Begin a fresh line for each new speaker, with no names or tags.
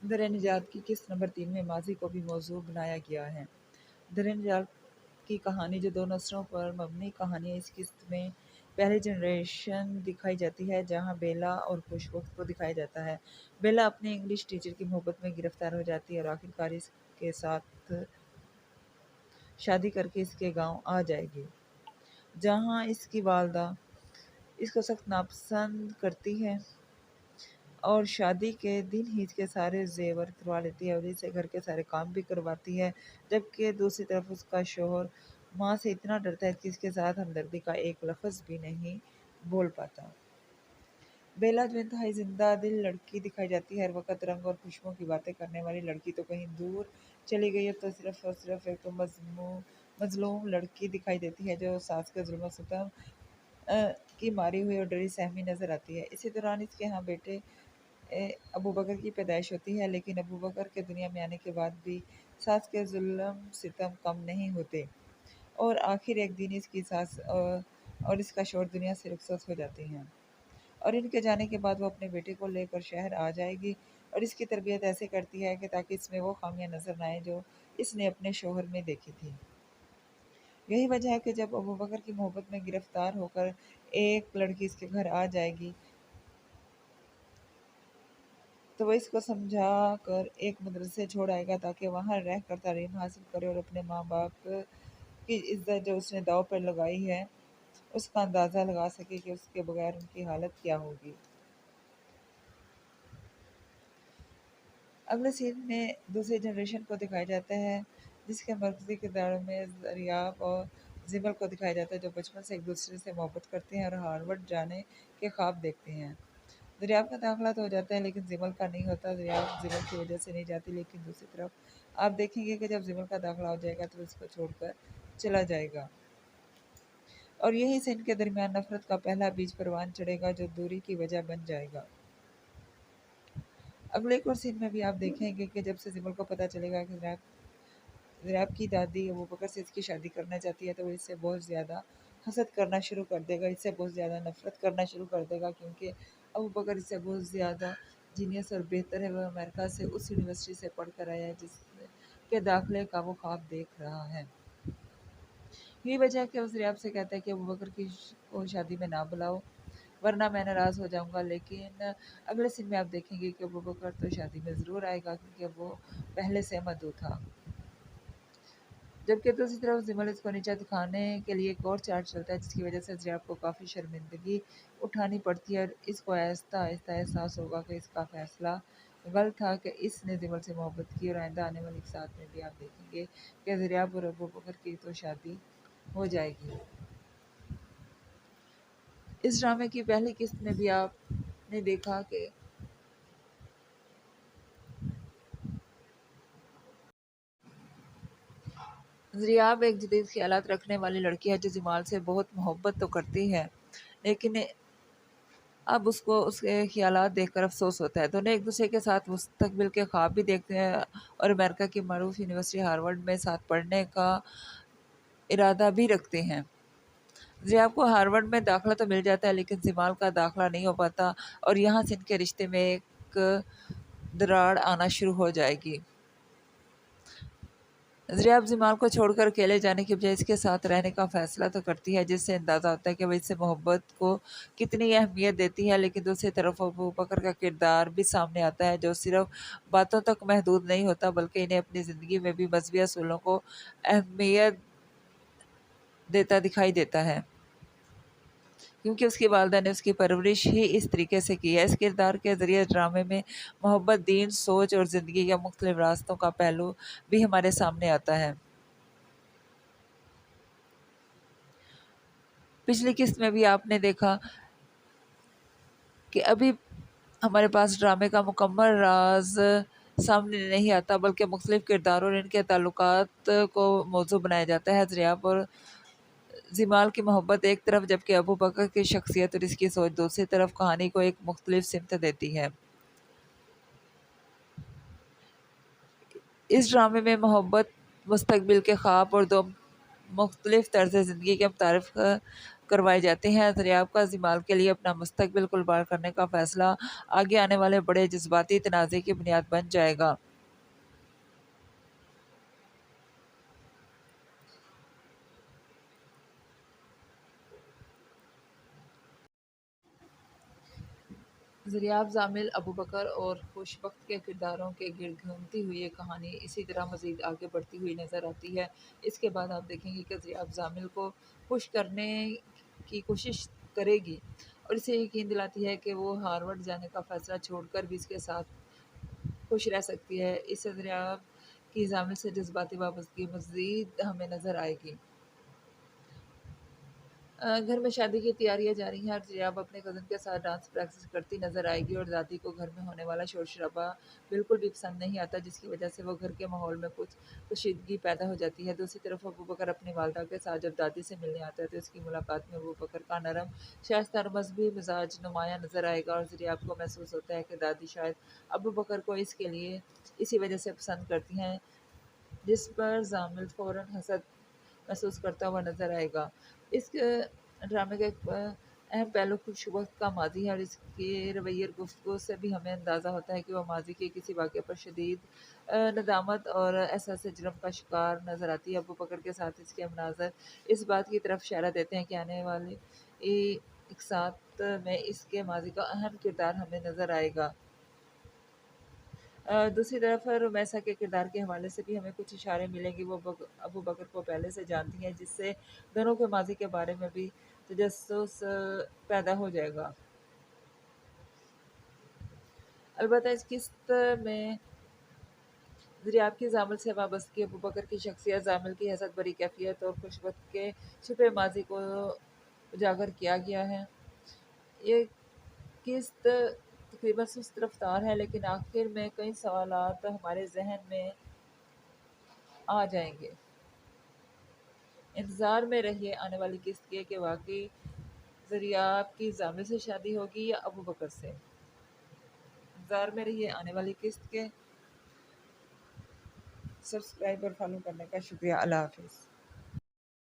در نجات کی قسط نمبر 3 میں ماضی کو بھی موضوع بنایا گیا ہے۔ در نجات کی کہانی جو 2 نسلوں پر مبنی کہانی ہے، اس قسط میں پہلی جنریشن دکھائی جاتی ہے جہاں بیلا اور خوش وقت کو دکھایا جاتا ہے۔ بیلا اپنے انگلش ٹیچر کی محبت میں گرفتار ہو جاتی ہے اور آخرکار اس کے ساتھ شادی کر کے اس کے گاؤں آ جائے گی، جہاں اس کی والدہ اس کو سخت ناپسند کرتی ہے اور شادی کے دن ہی اس کے سارے زیور اتروا لیتی ہے اور اسے گھر کے سارے کام بھی کرواتی ہے، جبکہ دوسری طرف اس کا شوہر ماں سے اتنا ڈرتا ہے کہ اس کے ساتھ ہمدردی کا ایک لفظ بھی نہیں بول پاتا۔ بیلا جو انتہائی زندہ دل لڑکی دکھائی جاتی ہے، ہر وقت رنگ اور خوشبو کی باتیں کرنے والی لڑکی تو کہیں دور چلی گئی، اب تو صرف اور صرف ایک مظلوم لڑکی دکھائی دیتی ہے جو ساس کے ظلم و ستم کی ماری ہوئی اور ڈری سہمی نظر آتی ہے۔ اسی دوران اس کے ہاں بیٹے ابوبکر کی پیدائش ہوتی ہے، لیکن ابوبکر کے دنیا میں آنے کے بعد بھی ساس کے ظلم ستم کم نہیں ہوتے اور آخر ایک دن اس کی ساس اور اس کا شوہر دنیا سے رخصت ہو جاتے ہیں اور ان کے جانے کے بعد وہ اپنے بیٹے کو لے کر شہر آ جائے گی اور اس کی تربیت ایسے کرتی ہے کہ تاکہ اس میں وہ خامیاں نظر نہ آئیں جو اس نے اپنے شوہر میں دیکھی تھی۔ یہی وجہ ہے کہ جب ابوبکر کی محبت میں گرفتار ہو کر ایک لڑکی اس کے گھر آ جائے گی تو وہ اس کو سمجھا کر ایک مدرسے چھوڑ آئے گا تاکہ وہاں رہ کر تعلیم حاصل کرے اور اپنے ماں باپ کی عزت جو اس نے داؤ پر لگائی ہے اس کا اندازہ لگا سکے کہ اس کے بغیر ان کی حالت کیا ہوگی۔ اگلے سین میں دوسری جنریشن کو دکھایا جاتا ہے جس کے مرکزی کرداروں میں دریاب اور زمل کو دکھایا جاتا ہے جو بچپن سے ایک دوسرے سے محبت کرتے ہیں اور ہارورڈ جانے کے خواب دیکھتے ہیں۔ دریاب کا داخلہ تو ہو جاتا ہے لیکن زمل کا نہیں ہوتا، دریاب زمل کی وجہ سے نہیں جاتی، لیکن دوسری طرف آپ دیکھیں گے کہ جب زمل کا داخلہ ہو جائے گا تو اس کو چھوڑ کر چلا جائے گا اور یہیں سے ان کے درمیان نفرت کا پہلا بیج پروان چڑھے گا جو دوری کی وجہ بن جائے گا۔ اگلے ایک اور سین میں بھی آپ دیکھیں گے کہ جب سے زمل کو پتہ چلے گا کہ دریاب کی دادی ابوبکر سے اس کی شادی کرنا چاہتی ہے تو وہ اس سے بہت زیادہ حسد کرنا شروع کر دے گا، اس سے بہت زیادہ نفرت کرنا شروع کر دے گا، کیونکہ ابوبکر اس سے بہت زیادہ جینیس اور بہتر ہے۔ وہ امریکہ سے اس یونیورسٹی سے پڑھ کر آیا ہے جس کے داخلے کا وہ خواب دیکھ رہا ہے۔ یہی وجہ ہے کہ وہ دریاب سے کہتا ہے کہ ابوبکر کو شادی میں نہ بلاؤ ورنہ میں ناراض ہو جاؤں گا، لیکن اگلے سین میں آپ دیکھیں گے کہ ابوبکر تو شادی میں ضرور آئے گا کیونکہ وہ پہلے سے مدعو تھا، جبکہ دوسری طرف زمل اس کو نیچا دکھانے کے لیے ایک اور چال چلتا ہے جس کی وجہ سے دریاب کو کافی شرمندگی اٹھانی پڑتی ہے اور اس کو آہستہ آہستہ احساس ہوگا کہ اس کا فیصلہ غلط تھا کہ اس نے زمل سے محبت کی، اور آئندہ آنے والی ساتھ میں بھی آپ دیکھیں گے کہ دریاب اور ابوبکر کی تو شادی ہو جائے گی۔ اس ڈرامے کی پہلی قسط میں بھی آپ نے دیکھا کہ دریاب ایک جدید خیالات رکھنے والی لڑکی ہے جو جمال سے بہت محبت تو کرتی ہے، لیکن اب اس کو اس کے خیالات دیکھ کر افسوس ہوتا ہے۔ دونوں ایک دوسرے کے ساتھ مستقبل کے خواب بھی دیکھتے ہیں اور امریکہ کی معروف یونیورسٹی ہارورڈ میں ساتھ پڑھنے کا ارادہ بھی رکھتے ہیں۔ دریاب کو ہارورڈ میں داخلہ تو مل جاتا ہے لیکن جمال کا داخلہ نہیں ہو پاتا اور یہاں سے ان کے رشتے میں ایک دراڑ آنا شروع ہو جائے گی۔ دریاب جمال کو چھوڑ کر اکیلے جانے کی بجائے اس کے ساتھ رہنے کا فیصلہ تو کرتی ہے، جس سے اندازہ ہوتا ہے کہ وہ اس سے محبت کو کتنی اہمیت دیتی ہے، لیکن دوسری طرف ابوبکر کا کردار بھی سامنے آتا ہے جو صرف باتوں تک محدود نہیں ہوتا بلکہ انہیں اپنی زندگی میں بھی مذہبی اصولوں کو اہمیت دیتا دکھائی دیتا ہے، کیونکہ اس کی والدہ نے اس کی پرورش ہی اس طریقے سے کی ہے۔ اس کردار کے ذریعے ڈرامے میں محبت، دین، سوچ اور زندگی کے مختلف راستوں کا پہلو بھی ہمارے سامنے آتا ہے۔ پچھلی قسط میں بھی آپ نے دیکھا کہ ابھی ہمارے پاس ڈرامے کا مکمل راز سامنے نہیں آتا بلکہ مختلف کرداروں اور ان کے تعلقات کو موضوع بنایا جاتا ہے۔ دریاب اور جمال کی محبت ایک طرف جبکہ ابوبکر کی شخصیت اور اس کی سوچ دوسری طرف کہانی کو ایک مختلف سمت دیتی ہے۔ اس ڈرامے میں محبت، مستقبل کے خواب اور دو مختلف طرز زندگی کے کروائے جاتے ہیں۔ دریافت کا زمال کے لیے اپنا مستقبل قربان کرنے کا فیصلہ آگے آنے والے بڑے جذباتی تنازع کی بنیاد بن جائے گا۔ دریافت زامل ابوبکر اور خوشبخت کے کرداروں کے گرد گھومتی ہوئی یہ کہانی اسی طرح مزید آگے بڑھتی ہوئی نظر آتی ہے۔ اس کے بعد آپ دیکھیں گے کہ دریافت زامل کو خوش کرنے کی کوشش کرے گی اور اسے یقین دلاتی ہے کہ وہ ہارورڈ جانے کا فیصلہ چھوڑ کر بھی اس کے ساتھ خوش رہ سکتی ہے۔ اس سے دریافت کی زامل سے جذباتی وابستگی مزید ہمیں نظر آئے گی۔ گھر میں شادی کی تیاریاں جاری ہیں اور دریافت اپنے کزن کے ساتھ ڈانس پریکٹس کرتی نظر آئے گی اور دادی کو گھر میں ہونے والا شور شرابہ بالکل بھی پسند نہیں آتا، جس کی وجہ سے وہ گھر کے ماحول میں کچھ کشیدگی پیدا ہو جاتی ہے۔ دوسری طرف ابوبکر اپنی والدہ کے ساتھ جب دادی سے ملنے آتا ہے تو اس کی ملاقات میں ابوبکر کا نرم شائستہ اور مذہبی مزاج نمایاں نظر آئے گا اور دریافت کو محسوس ہوتا ہے کہ دادی شاید ابوبکر کو اسی وجہ سے پسند کرتی ہیں، جس پر زامل فوراً حسد محسوس کرتا ہوا نظر آئے گا۔ اس ڈرامے کا ایک اہم پہلو خوشبخت کا ماضی ہے اور اس کے رویے اور گفتگو سے بھی ہمیں اندازہ ہوتا ہے کہ وہ ماضی کے کسی واقعے پر شدید ندامت اور احساس جرم کا شکار نظر آتی ہے۔ ابوبکر کے ساتھ اس کے مناظر اس بات کی طرف اشارہ دیتے ہیں کہ آنے والے اقساط میں اس کے ماضی کا اہم کردار ہمیں نظر آئے گا۔ دوسری طرف رمیسا کے کردار کے حوالے سے بھی ہمیں کچھ اشارے ملیں گے۔ وہ ابوبکر کو پہلے سے جانتی ہیں، جس سے دونوں کے ماضی کے بارے میں بھی تجسس پیدا ہو جائے گا۔ البتہ اس قسط میں دریافت کی زامل سے وابستگی، ابوبکر کی شخصیت، زامل کی حسد بری کیفیت اور خوشبخت کے چھپے ماضی کو اجاگر کیا گیا ہے۔ یہ قسط تقریباً سست رفتار ہے، لیکن آخر میں کئی سوالات ہمارے ذہن میں آ جائیں گے۔ انتظار میں رہیے آنے والی قسط کے کہ واقعی دریافت کی زامل سے شادی ہوگی یا ابوبکر سے۔ انتظار میں رہیے آنے والی قسط کے۔ سبسکرائب اور فالو کرنے کا شکریہ۔ اللہ حافظ۔